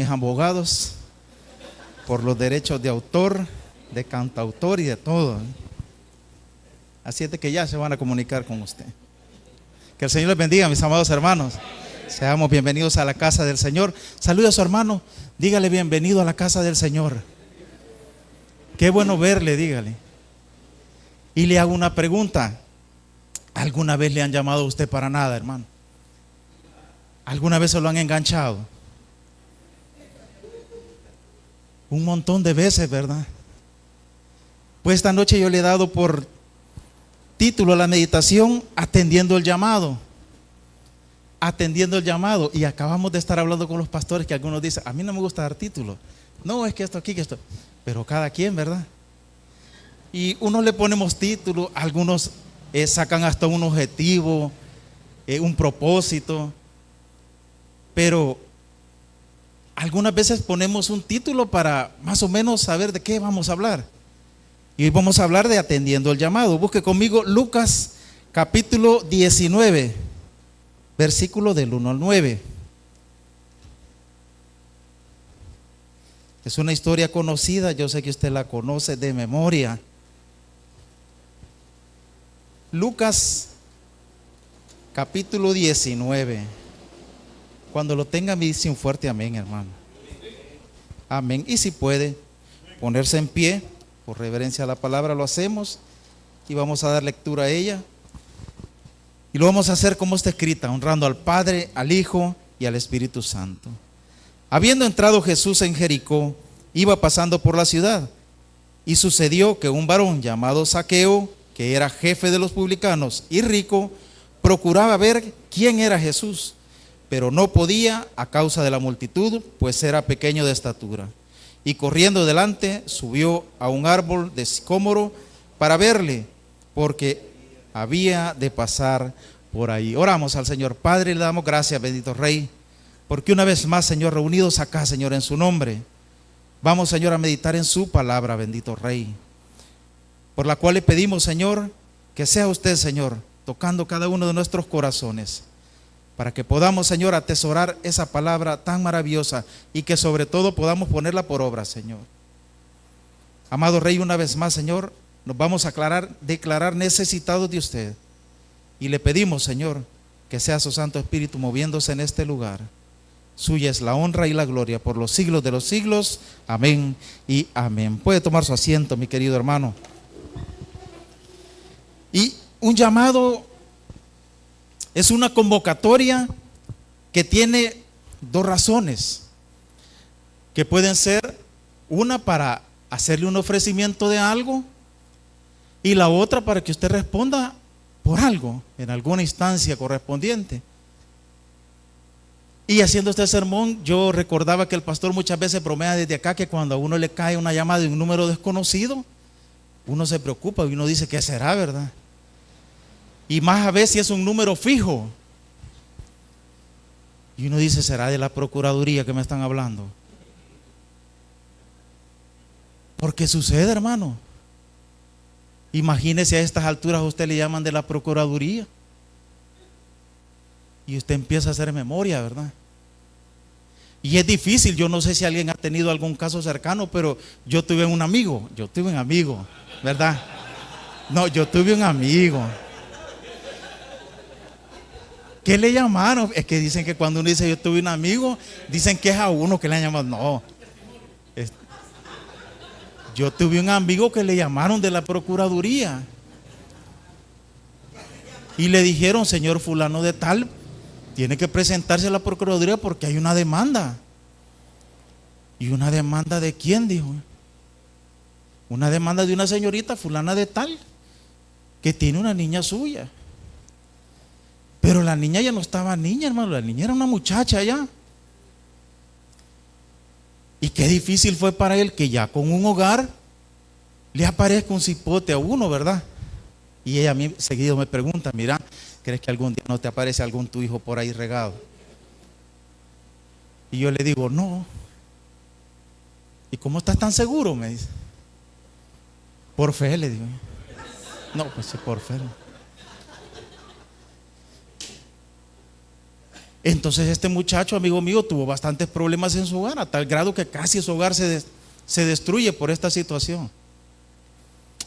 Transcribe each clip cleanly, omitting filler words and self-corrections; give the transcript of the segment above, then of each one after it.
abogados por los derechos de autor, de cantautor y de todo. Así es de que ya se van a comunicar con usted. Que el Señor les bendiga, mis amados hermanos. Seamos bienvenidos a la casa del Señor. Salude a su hermano, dígale bienvenido a la casa del Señor. Qué bueno verle, dígale. Y le hago una pregunta. ¿Alguna vez le han llamado a usted para nada, hermano? ¿Alguna vez se lo han enganchado? Un montón de veces, ¿verdad? Pues esta noche yo le he dado por título a la meditación, atendiendo el llamado. Atendiendo el llamado. Y acabamos de estar hablando con los pastores que algunos dicen, a mí no me gusta dar títulos. No, es que esto aquí, que esto. Pero cada quien, ¿verdad? Y unos le ponemos título, algunos sacan hasta un objetivo, un propósito. Pero algunas veces ponemos un título para más o menos saber de qué vamos a hablar. Y hoy vamos a hablar de atendiendo el llamado. Busque conmigo Lucas capítulo 19, versículo del 1 al 9. Es una historia conocida, yo sé que usted la conoce de memoria. Lucas capítulo 19. Cuando lo tenga, me dice un fuerte amén, hermano. Amén. Y si puede ponerse en pie, por reverencia a la palabra lo hacemos y vamos a dar lectura a ella. Y lo vamos a hacer como está escrita, honrando al Padre, al Hijo y al Espíritu Santo. Habiendo entrado Jesús en Jericó, iba pasando por la ciudad, y sucedió que un varón llamado Zaqueo, que era jefe de los publicanos y rico, procuraba ver quién era Jesús, pero no podía a causa de la multitud, pues era pequeño de estatura. Y corriendo delante, subió a un árbol de sicómoro para verle, porque había de pasar por ahí. Oramos al Señor. Padre, le damos gracias, bendito Rey, porque una vez más, Señor, reunidos acá, Señor, en su nombre, vamos, Señor, a meditar en su palabra, bendito Rey, por la cual le pedimos, Señor, que sea usted, Señor, tocando cada uno de nuestros corazones, para que podamos, Señor, atesorar esa palabra tan maravillosa y que sobre todo podamos ponerla por obra, Señor. Amado Rey, una vez más, Señor, nos vamos a declarar necesitados de usted y le pedimos, Señor, que sea su Santo Espíritu moviéndose en este lugar. Suya es la honra y la gloria por los siglos de los siglos. Amén y amén. Puede tomar su asiento, mi querido hermano. Y un llamado es una convocatoria que tiene dos razones, que pueden ser una para hacerle un ofrecimiento de algo y la otra para que usted responda por algo en alguna instancia correspondiente. Y haciendo este sermón, yo recordaba que el pastor muchas veces bromea desde acá que cuando a uno le cae una llamada de un número desconocido, uno se preocupa y uno dice, ¿qué será, verdad? Y más a veces si es un número fijo. Y uno dice, ¿será de la Procuraduría que me están hablando? Porque sucede, hermano. Imagínese, a estas alturas a usted le llaman de la Procuraduría. Y usted empieza a hacer memoria, ¿verdad? Y es difícil, yo no sé si alguien ha tenido algún caso cercano, pero yo tuve un amigo, ¿verdad? No, yo tuve un amigo. ¿Qué le llamaron? Es que dicen que cuando uno dice yo tuve un amigo, dicen que es a uno que le han llamado. No. Yo tuve un amigo que le llamaron de la Procuraduría. Y le dijeron, señor fulano de tal, tiene que presentarse a la Procuraduría porque hay una demanda. ¿Y una demanda de quién? Dijo. Una demanda de una señorita fulana de tal, que tiene una niña suya. Pero la niña ya no estaba niña, hermano, la niña era una muchacha ya. Y qué difícil fue para él que ya con un hogar le aparezca un cipote a uno, ¿verdad? Y ella a mí seguido me pregunta, mira, ¿crees que algún día no te aparece algún tu hijo por ahí regado? Y yo le digo, no. ¿Y cómo estás tan seguro? Me dice. Por fe, le digo. No, pues sí, por fe. Entonces este muchacho, amigo mío, tuvo bastantes problemas en su hogar, a tal grado que casi su hogar se destruye por esta situación.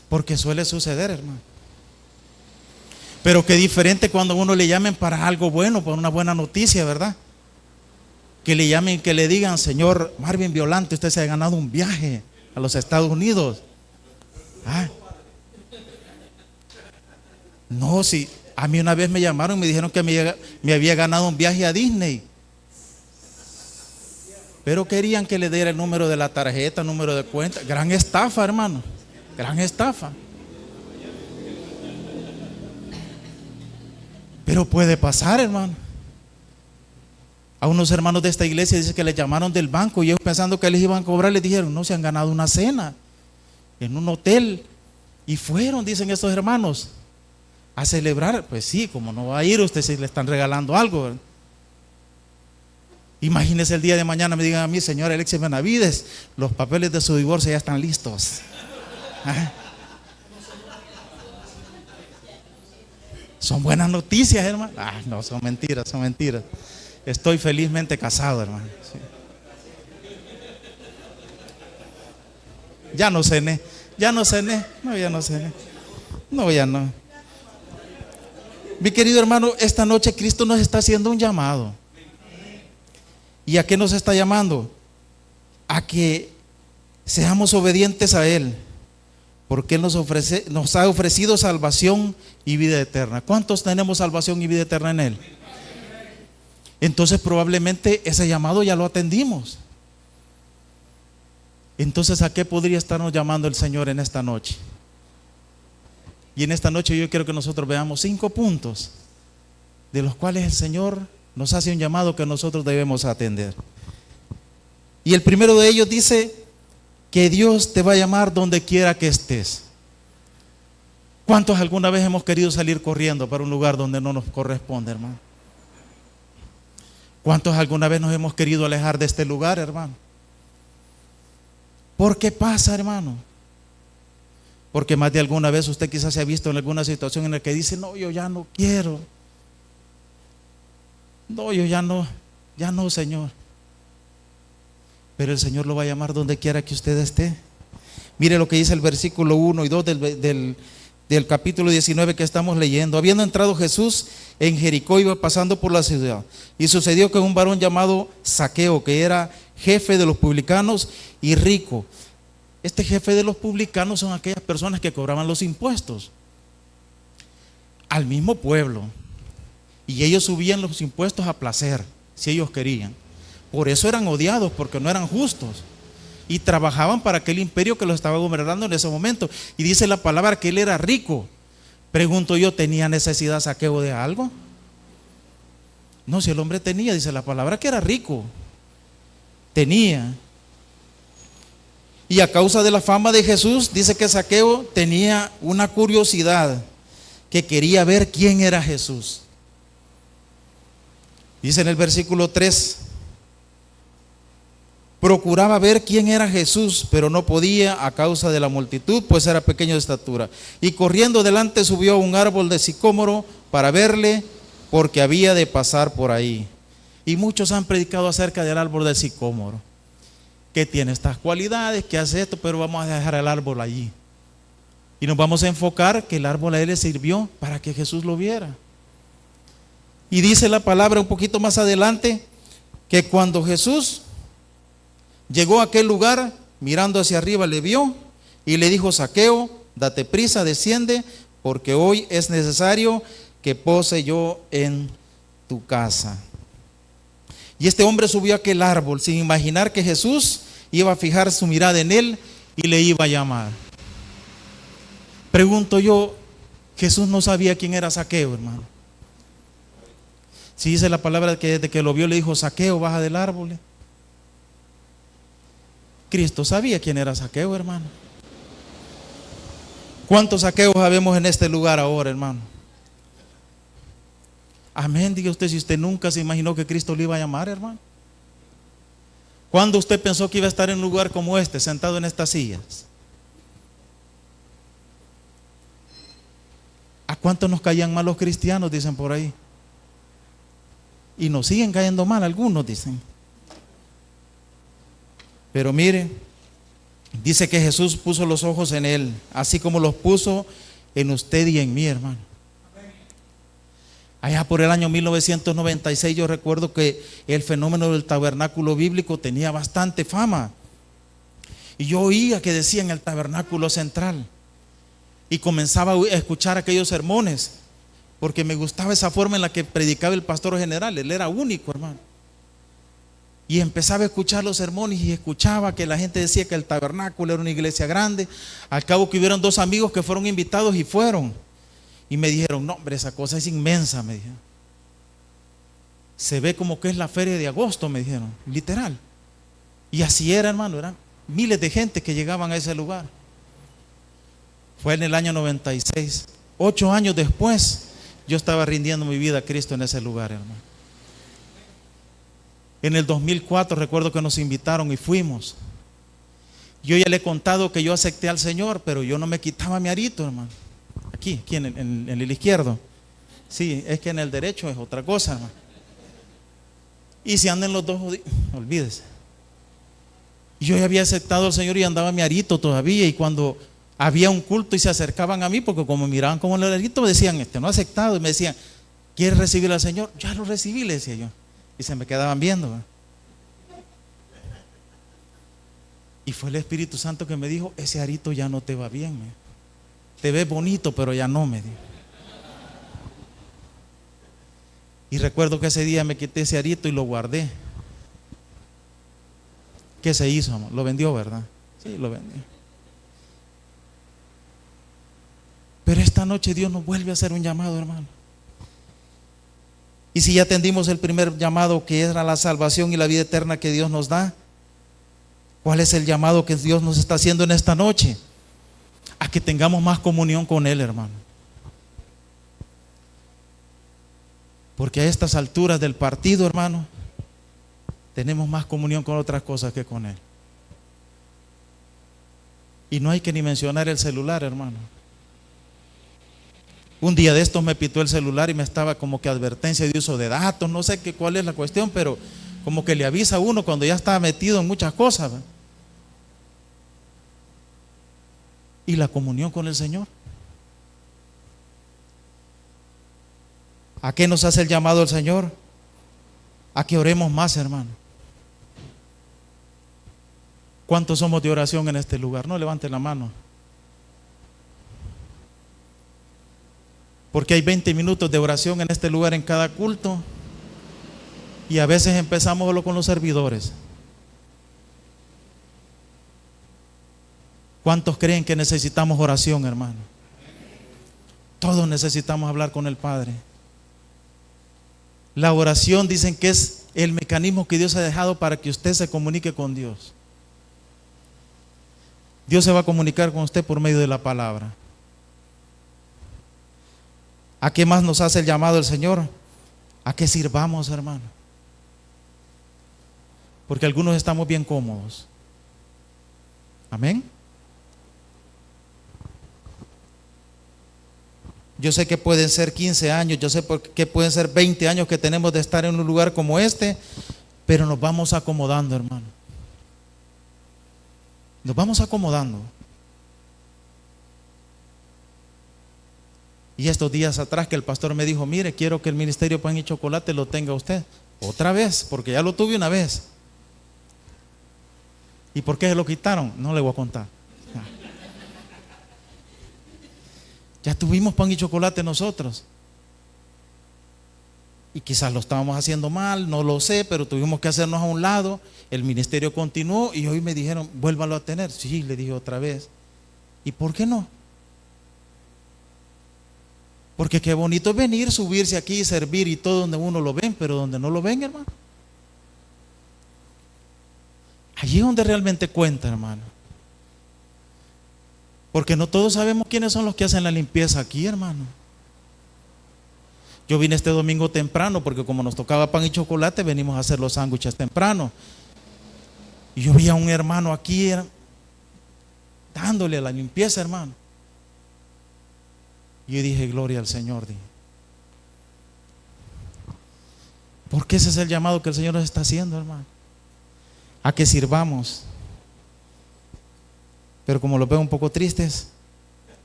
Porque suele suceder, hermano. Pero qué diferente cuando a uno le llamen para algo bueno, para una buena noticia, ¿verdad? Que le llamen, que le digan: señor Marvin Violante, usted se ha ganado un viaje a los Estados Unidos. Ah. No, sí, a mí una vez me llamaron y me dijeron que me había ganado un viaje a Disney. Pero querían que le diera el número de la tarjeta, número de cuenta. Gran estafa, hermano. Gran estafa. Pero puede pasar, hermano. A unos hermanos de esta iglesia dice que les llamaron del banco y ellos, pensando que les iban a cobrar, les dijeron: no, se han ganado una cena en un hotel. Y fueron, dicen estos hermanos, a celebrar. Pues sí, como no va a ir usted si le están regalando algo, ¿verdad? Imagínese el día de mañana me digan a mí: señor Alexis Benavides, los papeles de su divorcio ya están listos. ¿Ah? Son buenas noticias, hermano. No, son mentiras, son mentiras. Estoy felizmente casado, hermano. Sí. Ya no cené. No, ya no cené. No, ya no. Mi querido hermano, esta noche Cristo nos está haciendo un llamado. ¿Y a qué nos está llamando? A que seamos obedientes a Él, porque Él nos ha ofrecido salvación y vida eterna. ¿Cuántos tenemos salvación y vida eterna en Él? Entonces probablemente ese llamado ya lo atendimos. Entonces, ¿a qué podría estarnos llamando el Señor en esta noche? Y en esta noche yo quiero que nosotros veamos 5 puntos de los cuales el Señor nos hace un llamado que nosotros debemos atender. Y el primero de ellos dice que Dios te va a llamar donde quiera que estés. ¿Cuántos alguna vez hemos querido salir corriendo para un lugar donde no nos corresponde, hermano? ¿Cuántos alguna vez nos hemos querido alejar de este lugar, hermano? ¿Por qué pasa, hermano? Porque más de alguna vez usted quizás se ha visto en alguna situación en la que dice: no, yo ya no quiero. No, yo ya no, Señor. Pero el Señor lo va a llamar donde quiera que usted esté. Mire lo que dice el versículo 1 y 2 del capítulo 19 que estamos leyendo. Habiendo entrado Jesús en Jericó, iba pasando por la ciudad. Y sucedió que un varón llamado Zaqueo, que era jefe de los publicanos y rico. Este jefe de los publicanos son aquellas personas que cobraban los impuestos al mismo pueblo. Y ellos subían los impuestos a placer, si ellos querían. Por eso eran odiados, porque no eran justos. Y trabajaban para aquel imperio que los estaba gobernando en ese momento. Y dice la palabra que él era rico. Pregunto yo, ¿tenía necesidad Zaqueo de algo? No, si el hombre tenía, dice la palabra que era rico. Tenía. Y a causa de la fama de Jesús, dice que Zaqueo tenía una curiosidad, que quería ver quién era Jesús. Dice en el versículo 3, procuraba ver quién era Jesús, pero no podía a causa de la multitud, pues era pequeño de estatura. Y corriendo delante subió a un árbol de sicómoro para verle, porque había de pasar por ahí. Y muchos han predicado acerca del árbol de sicómoro, que tiene estas cualidades, que hace esto, pero vamos a dejar el árbol allí. Y nos vamos a enfocar que el árbol a él le sirvió para que Jesús lo viera. Y dice la palabra un poquito más adelante, que cuando Jesús llegó a aquel lugar, mirando hacia arriba le vio y le dijo: Zaqueo, date prisa, desciende, porque hoy es necesario que pose yo en tu casa. Y este hombre subió a aquel árbol sin imaginar que Jesús iba a fijar su mirada en él y le iba a llamar. Pregunto yo, Jesús no sabía quién era Zaqueo, hermano. Si dice la palabra que desde que lo vio le dijo: Zaqueo, baja del árbol. Cristo sabía quién era Zaqueo, hermano. ¿Cuántos Zaqueos habemos en este lugar ahora, hermano? Amén, diga usted, si usted nunca se imaginó que Cristo le iba a llamar, hermano. ¿Cuándo usted pensó que iba a estar en un lugar como este, sentado en estas sillas? ¿A cuántos nos caían mal los cristianos? Dicen por ahí. Y nos siguen cayendo mal algunos, dicen. Pero mire, dice que Jesús puso los ojos en él, así como los puso en usted y en mí, hermano. Allá por el año 1996 yo recuerdo que el fenómeno del tabernáculo bíblico tenía bastante fama. Y yo oía que decían el tabernáculo central. Y comenzaba a escuchar aquellos sermones, porque me gustaba esa forma en la que predicaba el pastor general. Él era único, hermano. Y empezaba a escuchar los sermones y escuchaba que la gente decía que el tabernáculo era una iglesia grande. Al cabo que hubieron dos amigos que fueron invitados y fueron. Y me dijeron, no hombre, esa cosa es inmensa, me dijeron. Se ve como que es la feria de agosto, me dijeron, literal. Y así era, hermano, eran miles de gente que llegaban a ese lugar. Fue en el año 96. 8 años después, yo estaba rindiendo mi vida a Cristo en ese lugar, hermano. En el 2004 recuerdo que nos invitaron y fuimos. Yo ya le he contado que yo acepté al Señor, pero yo no me quitaba mi arito, hermano. Aquí en el izquierdo. Sí, es que en el derecho es otra cosa, hermano. Y si andan los dos, olvídese. Yo ya había aceptado al Señor y andaba mi arito todavía. Y cuando había un culto y se acercaban a mí, porque como miraban como el arito, me decían, no ha aceptado. Y me decían, ¿quieres recibir al Señor? Ya lo recibí, le decía yo. Y se me quedaban viendo, ¿verdad? Y fue el Espíritu Santo que me dijo, ese arito ya no te va bien, te ves bonito, pero ya no, me dijo. Y recuerdo que ese día me quité ese arito y lo guardé. ¿Qué se hizo, amor? Lo vendió, ¿verdad? Sí, lo vendió. Pero esta noche Dios nos vuelve a hacer un llamado, hermano. Y si ya atendimos el primer llamado, que era la salvación y la vida eterna que Dios nos da, ¿cuál es el llamado que Dios nos está haciendo en esta noche? A que tengamos más comunión con Él, hermano. Porque a estas alturas del partido, hermano, tenemos más comunión con otras cosas que con Él. Y no hay que ni mencionar el celular, hermano. Un día de estos me pitó el celular y me estaba como que advertencia de uso de datos, no sé cuál es la cuestión, pero como que le avisa a uno cuando ya está metido en muchas cosas, ¿verdad? Y la comunión con el Señor. ¿A qué nos hace el llamado el Señor? A que oremos más, hermano. ¿Cuántos somos de oración en este lugar? No levanten la mano. Porque hay 20 minutos de oración en este lugar en cada culto. Y a veces empezamos solo con los servidores. ¿Cuántos creen que necesitamos oración, hermano? Todos necesitamos hablar con el Padre. La oración dicen que es el mecanismo que Dios ha dejado para que usted se comunique con Dios. Dios se va a comunicar con usted por medio de la palabra. ¿A qué más nos hace el llamado el Señor? A que sirvamos, hermano. Porque algunos estamos bien cómodos. Amén. Yo sé que pueden ser 15 años, yo sé que pueden ser 20 años que tenemos de estar en un lugar como este, pero nos vamos acomodando, hermano. Nos vamos acomodando. Y estos días atrás que el pastor me dijo, mire, quiero que el ministerio Pan y Chocolate lo tenga usted. Otra vez, porque ya lo tuve una vez. ¿Y por qué se lo quitaron? No le voy a contar. Ya tuvimos Pan y Chocolate nosotros. Y quizás lo estábamos haciendo mal, no lo sé, pero tuvimos que hacernos a un lado. El ministerio continuó y hoy me dijeron, vuélvalo a tener. Sí, le dije otra vez. ¿Y por qué no? Porque qué bonito es venir, subirse aquí y servir y todo donde uno lo ven, pero donde no lo ven, hermano. Allí es donde realmente cuenta, hermano. Porque no todos sabemos quiénes son los que hacen la limpieza aquí, hermano. Yo vine este domingo temprano porque como nos tocaba Pan y Chocolate, venimos a hacer los sándwiches temprano. Y yo vi a un hermano aquí dándole a la limpieza, hermano. Y yo dije, gloria al Señor. Dije. Porque ese es el llamado que el Señor nos está haciendo, hermano, a que sirvamos. Pero como los veo un poco tristes,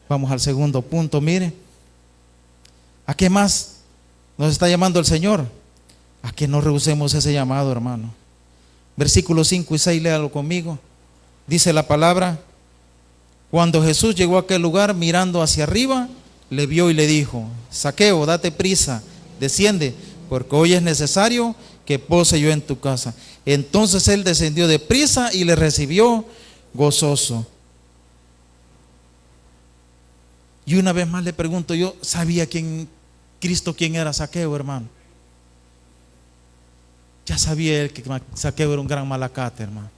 vamos al segundo punto. Mire, ¿a qué más nos está llamando el Señor? A que no rehusemos ese llamado, hermano. Versículos 5 y 6, léalo conmigo. Dice la palabra: cuando Jesús llegó a aquel lugar, mirando hacia arriba, le vio y le dijo: Zaqueo, date prisa, desciende, porque hoy es necesario que pose yo en tu casa. Entonces él descendió de prisa y le recibió gozoso. Y una vez más le pregunto yo, ¿sabía Cristo quién era Zaqueo, hermano? Ya sabía él que Zaqueo era un gran malacate, hermano.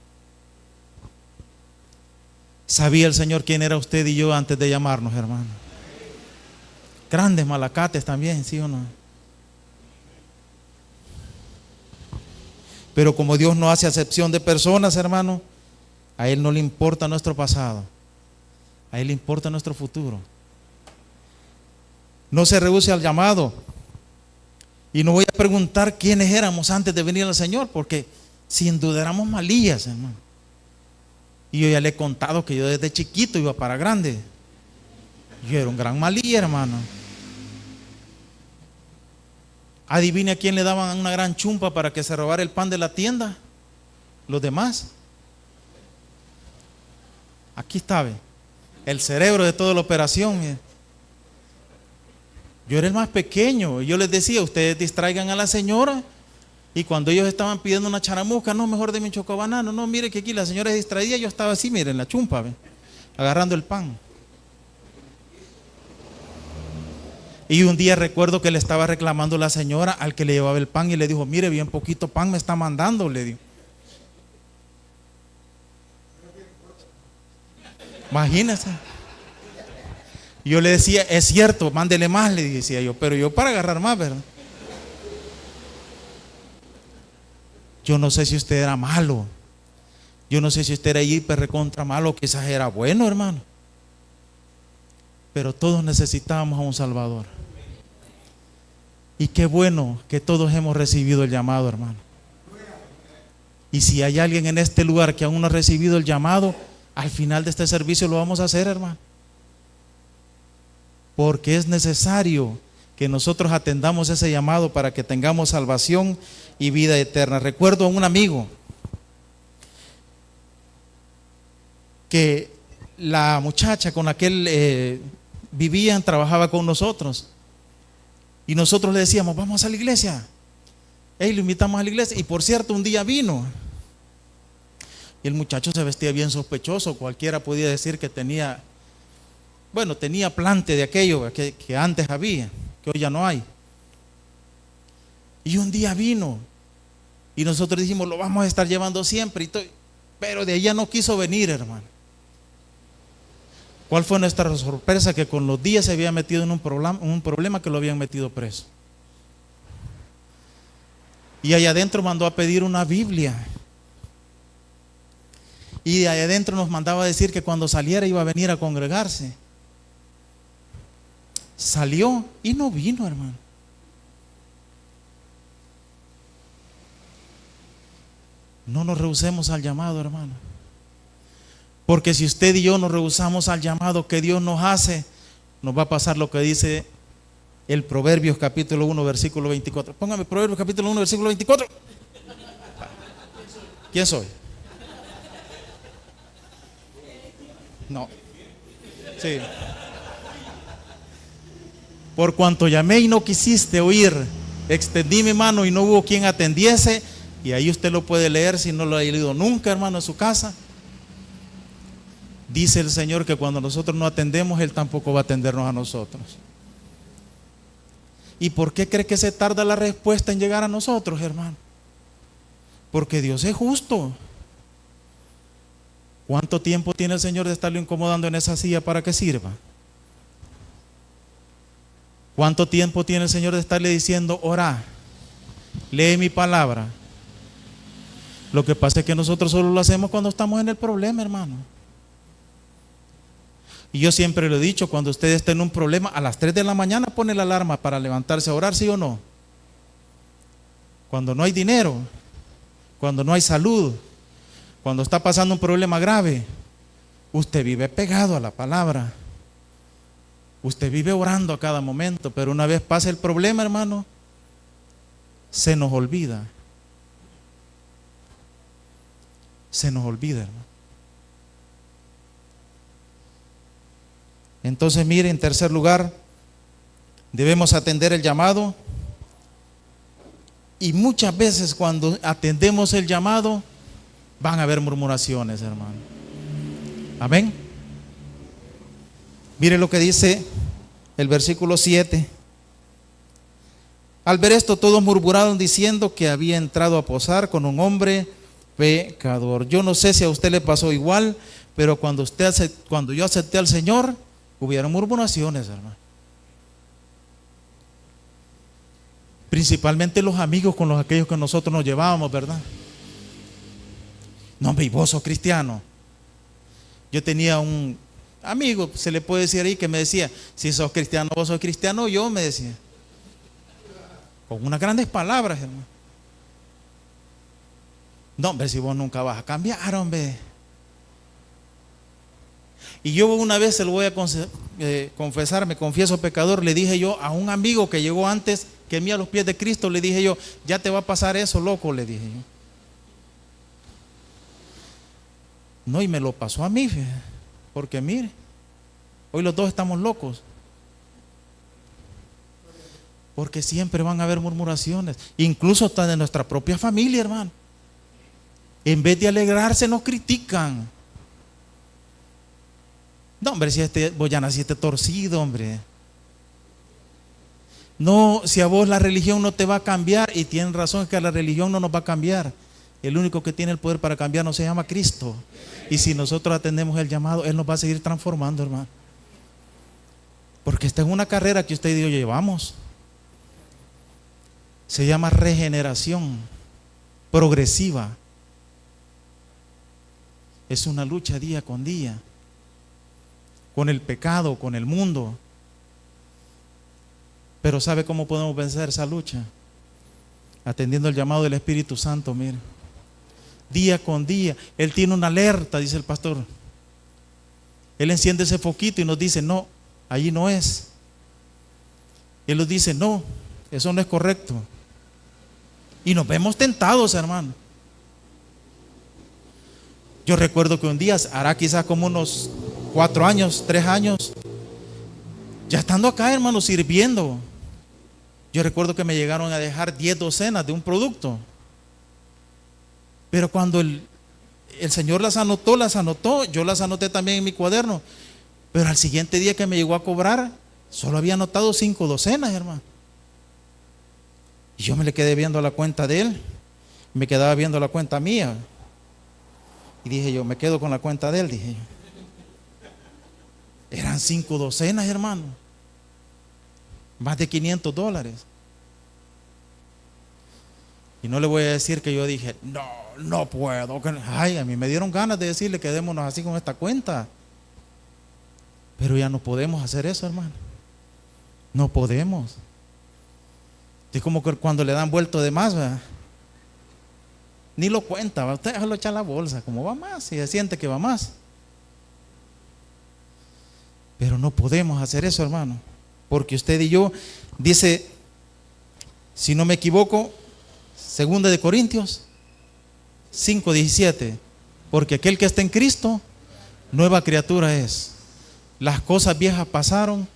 ¿Sabía el Señor quién era usted y yo antes de llamarnos, hermano? Grandes malacates también, ¿sí o no? Pero como Dios no hace acepción de personas, hermano, a Él no le importa nuestro pasado, a Él le importa nuestro futuro. No se rehúse al llamado. Y no voy a preguntar quiénes éramos antes de venir al Señor, porque sin duda éramos malillas, hermano. Y yo ya le he contado que yo desde chiquito iba para grande. Yo era un gran malilla, hermano. Adivine a quién le daban una gran chumpa para que se robara el pan de la tienda. Los demás. Aquí está, ¿ve? El cerebro de toda la operación. ¿Ve? Yo era el más pequeño. Y yo les decía, ustedes distraigan a la señora. Y cuando ellos estaban pidiendo una charamusca, no, mejor de mi chocobanano. No, mire que aquí la señora es distraída. Yo estaba así, miren, la chumpa, ¿ve? Agarrando el pan. Y un día recuerdo que le estaba reclamando la señora al que le llevaba el pan y le dijo: mire, bien poquito pan me está mandando, le dijo. Imagínense. Yo le decía: es cierto, mándele más, le decía yo, pero yo para agarrar más, ¿verdad? Yo no sé si usted era malo, yo no sé si usted era hiper recontra malo, quizás era bueno, hermano, pero todos necesitábamos a un Salvador. Y qué bueno que todos hemos recibido el llamado, hermano. Y si hay alguien en este lugar que aún no ha recibido el llamado, al final de este servicio lo vamos a hacer, hermano. Porque es necesario que nosotros atendamos ese llamado para que tengamos salvación y vida eterna. Recuerdo a un amigo que la muchacha con la que él vivía trabajaba con nosotros. Y nosotros le decíamos: vamos a la iglesia. Lo invitamos a la iglesia. Y por cierto, un día vino. Y el muchacho se vestía bien sospechoso. Cualquiera podía decir que tenía plante de aquello que antes había, que hoy ya no hay. Y un día vino. Y nosotros dijimos: lo vamos a estar llevando siempre. Pero de ella no quiso venir, hermano. ¿Cuál fue nuestra sorpresa? Que con los días se había metido en un problema que lo habían metido preso. Y allá adentro mandó a pedir una Biblia. Y de allá adentro nos mandaba a decir que cuando saliera iba a venir a congregarse. Salió y no vino, hermano. No nos rehusemos al llamado, hermano. Porque si usted y yo nos rehusamos al llamado que Dios nos hace, nos va a pasar lo que dice el Proverbios capítulo 1 versículo 24. Póngame Proverbios capítulo 1 versículo 24. ¿Quién soy? No. Sí. Por cuanto llamé y no quisiste oír, extendí mi mano y no hubo quien atendiese. Y ahí usted lo puede leer si no lo ha leído nunca, hermano, en su casa. Dice el Señor que cuando nosotros no atendemos, Él tampoco va a atendernos a nosotros. ¿Y por qué cree que se tarda la respuesta en llegar a nosotros, hermano? Porque Dios es justo. ¿Cuánto tiempo tiene el Señor de estarlo incomodando en esa silla para que sirva? ¿Cuánto tiempo tiene el Señor de estarle diciendo: ora, lee mi palabra? Lo que pasa es que nosotros solo lo hacemos cuando estamos en el problema, hermano. Y yo siempre lo he dicho: cuando usted esté en un problema, a las 3 de la mañana pone la alarma para levantarse a orar, ¿sí o no? cuando no hay dinero, cuando no hay salud, cuando está pasando un problema grave, usted vive pegado a la palabra. Usted vive orando a cada momento, pero una vez pasa el problema, hermano, se nos olvida. Se nos olvida, hermano. Entonces, mire, en tercer lugar, debemos atender el llamado. Y muchas veces cuando atendemos el llamado, van a haber murmuraciones, hermano. Amén. Mire lo que dice el versículo 7. Al ver esto, todos murmuraron diciendo que había entrado a posar con un hombre pecador. Yo no sé si a usted le pasó igual, pero cuando yo acepté al Señor, hubieron murmuraciones, hermano. Principalmente los amigos con aquellos que nosotros nos llevábamos, ¿verdad? No, hombre, ¿y vos sos cristiano? Yo tenía un amigo, se le puede decir ahí, que me decía: si sos cristiano, vos sos cristiano, yo, me decía. Con unas grandes palabras, hermano. No, hombre, si vos nunca vas a cambiar, hombre. Y yo una vez, se lo voy a confesar, me confieso pecador, le dije yo a un amigo que llegó antes que mí a los pies de Cristo, le dije yo: ya te va a pasar eso, loco, le dije yo. No, y me lo pasó a mí, fíjate, porque mire, hoy los dos estamos locos. Porque siempre van a haber murmuraciones, incluso hasta de nuestra propia familia, hermano. En vez de alegrarse, nos critican. No, hombre, si vos ya naciste torcido, hombre. No, si a vos la religión no te va a cambiar, y tienen razón, es que la religión no nos va a cambiar. El único que tiene el poder para cambiarnos se llama Cristo. Y si nosotros atendemos el llamado, Él nos va a seguir transformando, hermano. Porque esta es una carrera que usted y yo llevamos. Se llama regeneración progresiva. Es una lucha día con día, con el pecado, con el mundo. Pero ¿sabe cómo podemos vencer esa lucha? Atendiendo el llamado del Espíritu Santo, mire. Día con día. Él tiene una alerta, dice el pastor. Él enciende ese foquito y nos dice: no, allí no es. Él nos dice: no, eso no es correcto. Y nos vemos tentados, hermano. Yo recuerdo que un día, hará quizás como unos 4 años, 3 años, ya estando acá, hermano, sirviendo, yo recuerdo que me llegaron a dejar 10 docenas de un producto. Pero cuando el Señor las anotó, yo las anoté también en mi cuaderno. Pero al siguiente día que me llegó a cobrar, solo había anotado 5 docenas, hermano. Y yo me le quedé viendo la cuenta de él, me quedaba viendo la cuenta mía. Y dije yo: me quedo con la cuenta de él, dije yo. Eran 5 docenas, hermano. Más de $500. Y no le voy a decir que yo dije: no puedo. Ay, a mí me dieron ganas de decirle: quedémonos así con esta cuenta. Pero ya no podemos hacer eso, hermano. No podemos. Es como que cuando le dan vuelto de más, ¿verdad? Ni lo cuenta, ¿verdad? Usted déjalo echar a la bolsa, como va más, y se siente que va más. Pero no podemos hacer eso, hermano. Porque usted y yo, dice, si no me equivoco, 2 de Corintios 5:17, porque aquel que está en Cristo, nueva criatura es. Las cosas viejas pasaron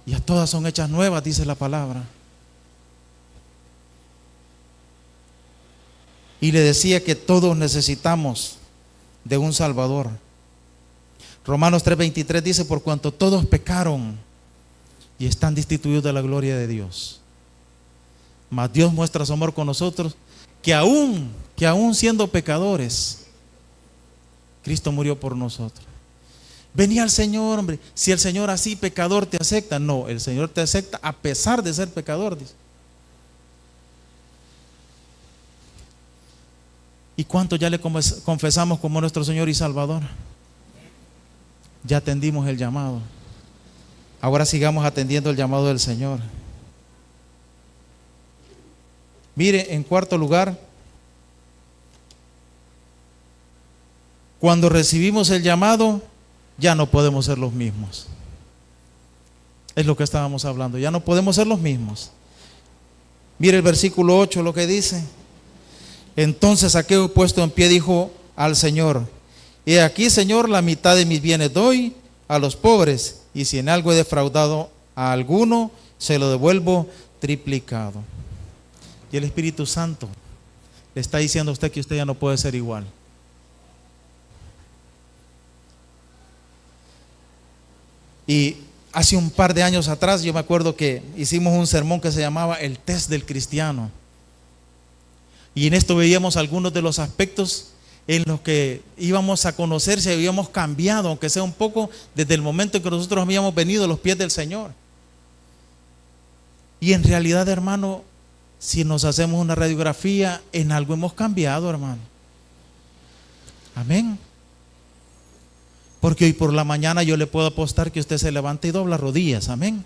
y a todas son hechas nuevas, dice la palabra. Y le decía que todos necesitamos de un Salvador. Romanos 3:23 dice: por cuanto todos pecaron y están destituidos de la gloria de Dios, mas Dios muestra su amor con nosotros, que aún siendo pecadores, Cristo murió por nosotros. Venía al Señor, hombre. Si el Señor así pecador te acepta, no, el Señor te acepta a pesar de ser pecador, dice. ¿Y cuánto ya le confesamos como nuestro Señor y Salvador? Ya atendimos el llamado. Ahora sigamos atendiendo el llamado del Señor. Mire, en cuarto lugar, cuando recibimos el llamado, ya no podemos ser los mismos. Es lo que estábamos hablando, ya no podemos ser los mismos. Mire el versículo 8 lo que dice. Entonces Zaqueo, puesto en pie, dijo al Señor: he aquí, Señor, la mitad de mis bienes doy a los pobres, y si en algo he defraudado a alguno, se lo devuelvo triplicado. Y el Espíritu Santo le está diciendo a usted que usted ya no puede ser igual. Y hace un par de años atrás yo me acuerdo que hicimos un sermón que se llamaba el test del cristiano. Y en esto veíamos algunos de los aspectos en los que íbamos a conocer si habíamos cambiado, aunque sea un poco, desde el momento en que nosotros habíamos venido a los pies del Señor. Y en realidad, hermano, si nos hacemos una radiografía, en algo hemos cambiado, hermano. Amén. Porque hoy por la mañana yo le puedo apostar que usted se levanta y dobla rodillas. Amén.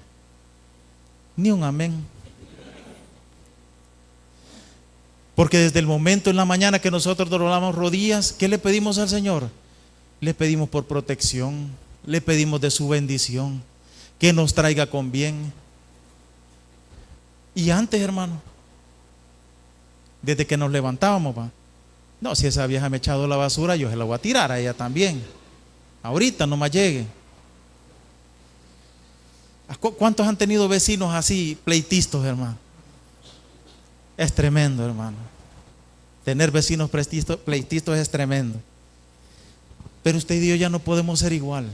Ni un amén. Porque desde el momento en la mañana que nosotros doblamos rodillas, ¿qué le pedimos al Señor? Le pedimos por protección, le pedimos de su bendición, que nos traiga con bien. Y antes, hermano, desde que nos levantábamos, no, si esa vieja me ha echado la basura, yo se la voy a tirar a ella también. Ahorita no más llegue. ¿Cuántos han tenido vecinos así, pleitistas, hermano? Es tremendo, hermano. Tener vecinos pleitistas es tremendo. Pero usted y yo ya no podemos ser igual.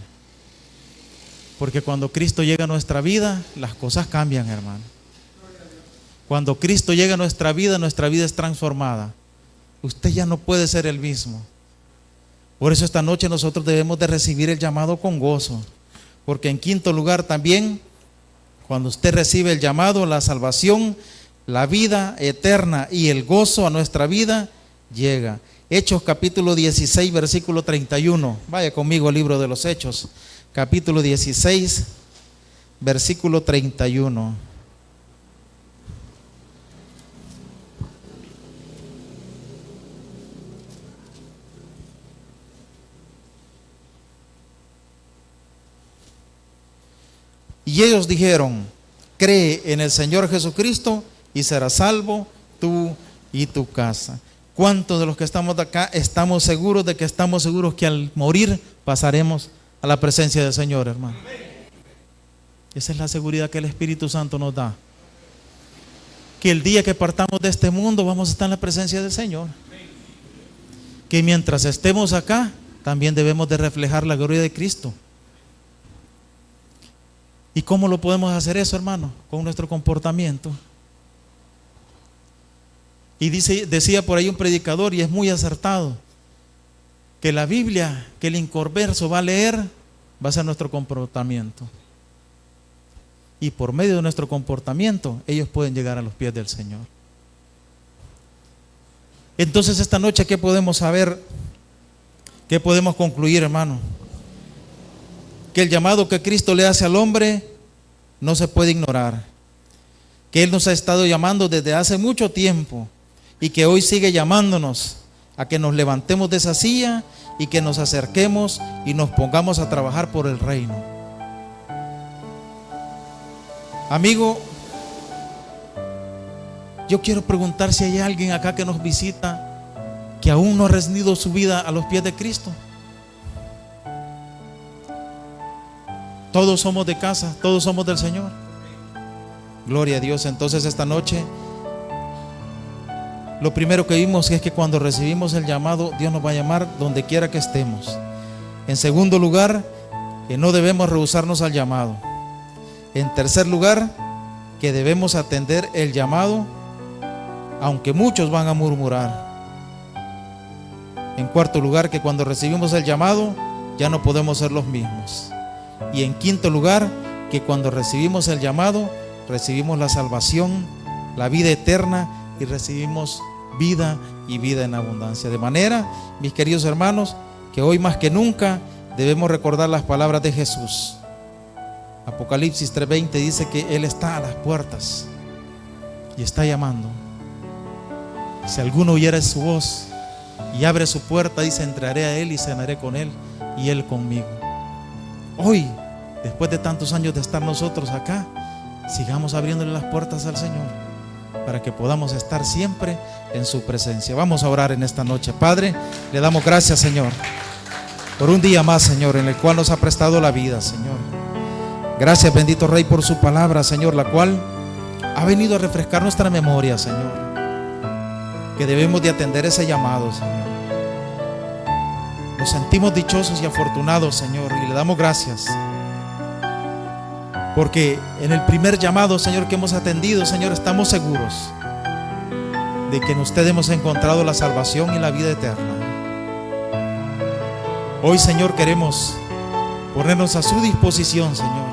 Porque cuando Cristo llega a nuestra vida, las cosas cambian, hermano. Cuando Cristo llega a nuestra vida es transformada. Usted ya no puede ser el mismo. Por eso esta noche nosotros debemos de recibir el llamado con gozo. Porque en quinto lugar también, cuando usted recibe el llamado, la salvación, la vida eterna y el gozo a nuestra vida llega. Hechos capítulo 16, versículo 31. Vaya conmigo al libro de los Hechos, capítulo 16, versículo 31. Y ellos dijeron: cree en el Señor Jesucristo y serás salvo tú y tu casa. ¿Cuántos de los que estamos de acá estamos seguros de que estamos seguros que al morir pasaremos a la presencia del Señor, hermano? Esa es la seguridad que el Espíritu Santo nos da. Que el día que partamos de este mundo vamos a estar en la presencia del Señor. Que mientras estemos acá también debemos de reflejar la gloria de Cristo. ¿Y cómo lo podemos hacer eso, hermano? Con nuestro comportamiento. Y decía por ahí un predicador, y es muy acertado, que la Biblia que el inconverso va a leer va a ser nuestro comportamiento. Y por medio de nuestro comportamiento ellos pueden llegar a los pies del Señor. Entonces esta noche, ¿qué podemos saber? ¿Qué podemos concluir, hermano? Que el llamado que Cristo le hace al hombre no se puede ignorar. Que Él nos ha estado llamando desde hace mucho tiempo y que hoy sigue llamándonos a que nos levantemos de esa silla y que nos acerquemos y nos pongamos a trabajar por el reino. Amigo, yo quiero preguntar si hay alguien acá que nos visita que aún no ha rendido su vida a los pies de Cristo. Todos somos de casa, todos somos del Señor. Gloria a Dios. Entonces esta noche lo primero que vimos es que cuando recibimos el llamado, Dios nos va a llamar donde quiera que estemos. En segundo lugar, que no debemos rehusarnos al llamado. En tercer lugar, que debemos atender el llamado aunque muchos van a murmurar. En cuarto lugar, que cuando recibimos el llamado ya no podemos ser los mismos. Y en quinto lugar, que cuando recibimos el llamado, recibimos la salvación, la vida eterna y recibimos vida y vida en abundancia. De manera, mis queridos hermanos, que hoy más que nunca debemos recordar las palabras de Jesús. Apocalipsis 3:20 dice que Él está a las puertas y está llamando. Si alguno oyere su voz y abre su puerta, dice, entraré a él y cenaré con él y él conmigo. Hoy, después de tantos años de estar nosotros acá, sigamos abriéndole las puertas al Señor para que podamos estar siempre en su presencia. Vamos a orar en esta noche. Padre, le damos gracias, Señor, por un día más, Señor, en el cual nos ha prestado la vida, Señor. Gracias, bendito Rey, por su palabra, Señor, la cual ha venido a refrescar nuestra memoria, Señor, que debemos de atender ese llamado, Señor. Nos sentimos dichosos y afortunados, Señor, y le damos gracias porque en el primer llamado, Señor, que hemos atendido, Señor, estamos seguros de que en usted hemos encontrado la salvación y la vida eterna. Hoy, Señor, queremos ponernos a su disposición, Señor,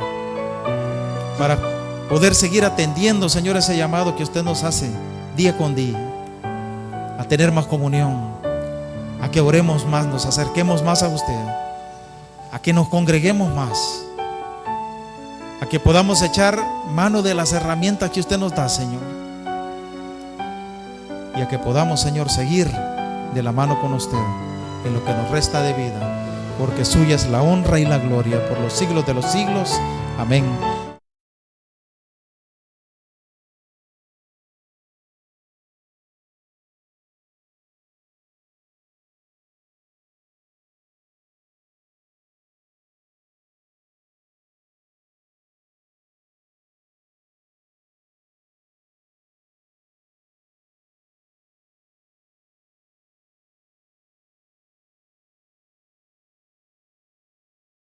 para poder seguir atendiendo, Señor, ese llamado que usted nos hace día con día, a tener más comunión, a que oremos más, nos acerquemos más a usted, a que nos congreguemos más, a que podamos echar mano de las herramientas que usted nos da, Señor, y a que podamos, Señor, seguir de la mano con usted en lo que nos resta de vida, porque suya es la honra y la gloria por los siglos de los siglos. Amén.